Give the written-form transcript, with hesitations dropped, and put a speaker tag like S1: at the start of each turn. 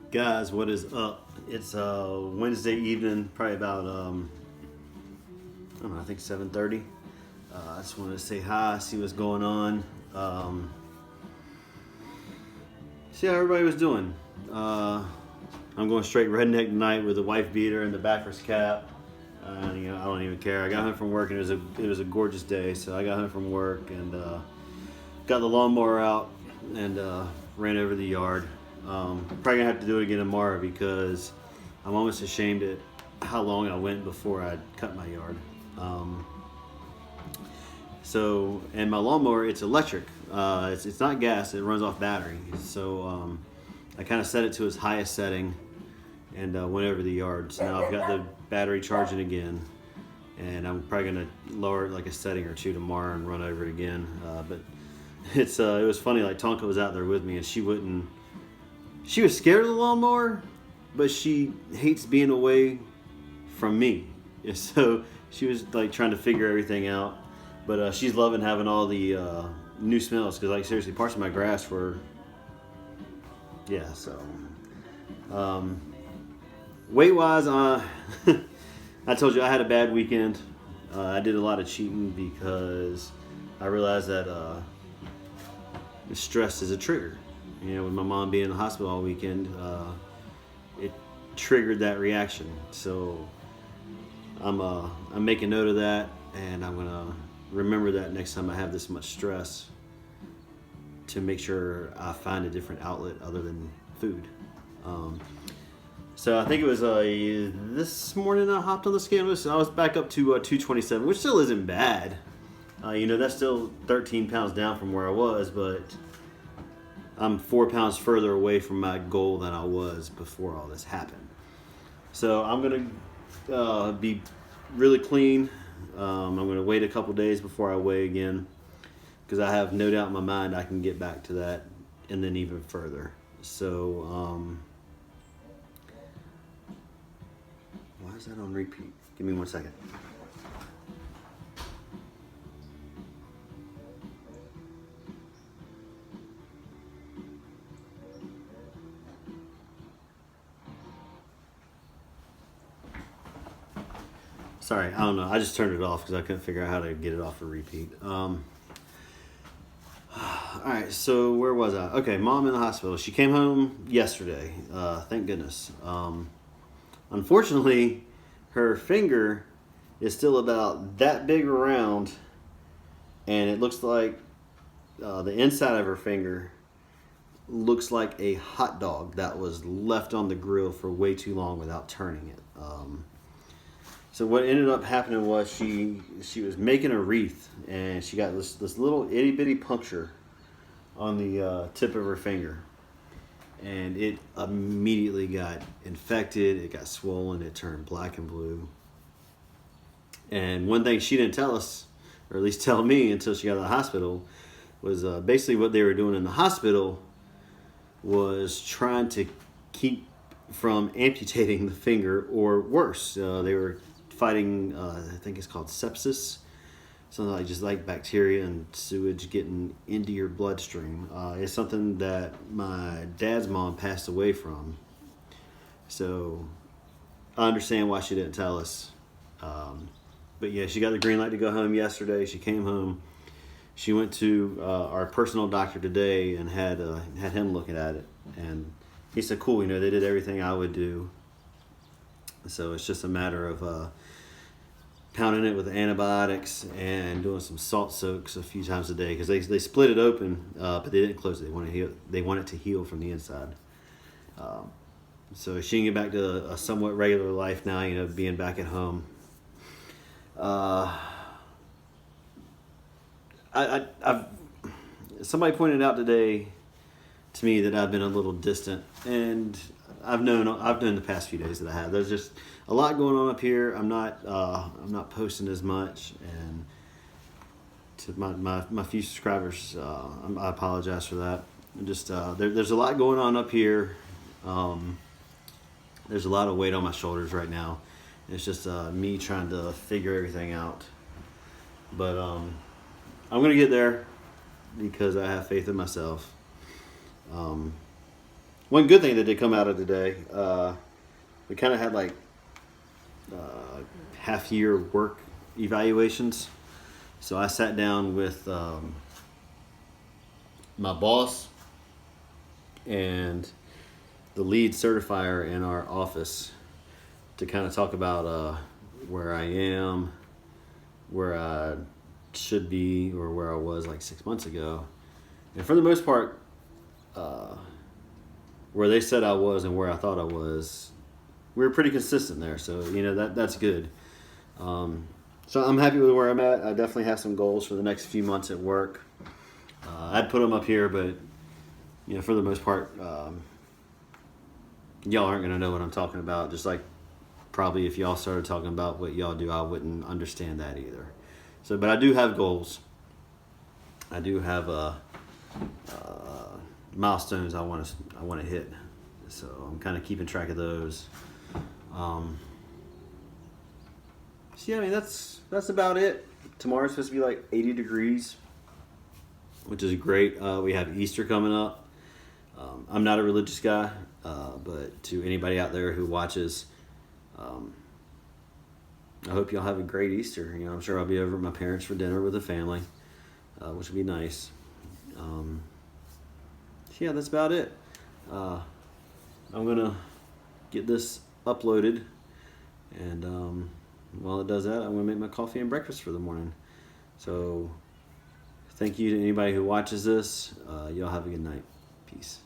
S1: Guys, what is up? It's Wednesday evening, probably about I don't know, I think 7:30. I just wanted to say hi, see what's going on, see how everybody was doing. I'm going straight redneck tonight with a wife beater and the backwards cap. I don't even care. I got home from work and it was a gorgeous day, so I got home from work and got the lawnmower out and ran over the yard. Probably gonna have to do it again tomorrow because I'm almost ashamed at how long I went before I cut my yard. And my lawnmower, it's electric. It's not gas. It runs off battery. So I kind of set it to its highest setting and went over the yard. So now I've got the battery charging again, and I'm probably gonna lower it like a setting or two tomorrow and run over it again. But it was funny. Like Tonka was out there with me, and she wouldn't. She was scared of the lawnmower, but she hates being away from me. And so she was like trying to figure everything out. But she's loving having all the new smells because, like, seriously, parts of my grass were, yeah. So weight wise, I told you I had a bad weekend. I did a lot of cheating because I realized that stress is a trigger. With my mom being in the hospital all weekend, it triggered that reaction. So I'm making note of that, and I'm gonna remember that next time I have this much stress to make sure I find a different outlet other than food. So I think it was this morning I hopped on the scale. So I was back up to 227, which still isn't bad. That's still 13 pounds down from where I was, but I'm 4 pounds further away from my goal than I was before all this happened. So I'm gonna be really clean. I'm gonna wait a couple days before I weigh again, because I have no doubt in my mind I can get back to that and then even further. So why is that on repeat? Give me 1 second. Sorry, I don't know. I just turned it off because I couldn't figure out how to get it off a repeat. All right, so where was I? Okay, mom in the hospital. She came home yesterday. Thank goodness. Unfortunately, her finger is still about that big around, and it looks like the inside of her finger looks like a hot dog that was left on the grill for way too long without turning it. So what ended up happening was she was making a wreath, and she got this little itty bitty puncture on the tip of her finger, and it immediately got infected. It got swollen. It turned black and blue. And one thing she didn't tell us, or at least tell me until she got to the hospital, was basically what they were doing in the hospital was trying to keep from amputating the finger, or worse, they were fighting, I think it's called sepsis, something like just like bacteria and sewage getting into your bloodstream. It's something that my dad's mom passed away from. So I understand why she didn't tell us. But yeah, she got the green light to go home yesterday. She came home. She went to our personal doctor today and had him looking at it. And he said, cool, they did everything I would do. So it's just a matter of pounding it with antibiotics and doing some salt soaks a few times a day, because they split it open, but they didn't close it. They want it to heal from the inside. So she can get back to a somewhat regular life now, being back at home. I've somebody pointed out today to me that I've been a little distant, and I've known the past few days that I have. There's just a lot going on up here. I'm not posting as much, and to my few subscribers, I apologize for that. Just there's a lot going on up here. There's a lot of weight on my shoulders right now. It's just me trying to figure everything out. But I'm gonna get there because I have faith in myself. one good thing that did come out of today, we kind of had like half year work evaluations. So I sat down with my boss and the lead certifier in our office to kind of talk about where I am, where I should be, or where I was like 6 months ago. And for the most part, where they said I was and where I thought I was, we were pretty consistent there. So, that's good. So I'm happy with where I'm at. I definitely have some goals for the next few months at work. I'd put them up here, but for the most part, y'all aren't going to know what I'm talking about. Just like probably if y'all started talking about what y'all do, I wouldn't understand that either. So, but I do have goals. I do have milestones I want to hit. So I'm kind of keeping track of those. So yeah, I mean that's about it. Tomorrow's supposed to be like 80 degrees, which is great. We have Easter coming up. I'm not a religious guy, but to anybody out there who watches, I hope y'all have a great Easter. I'm sure I'll be over at my parents for dinner with the family, which would be nice. So yeah, that's about it. I'm gonna get this uploaded, and while it does that, I'm gonna make my coffee and breakfast for the morning. So thank you to anybody who watches this. Y'all have a good night. Peace.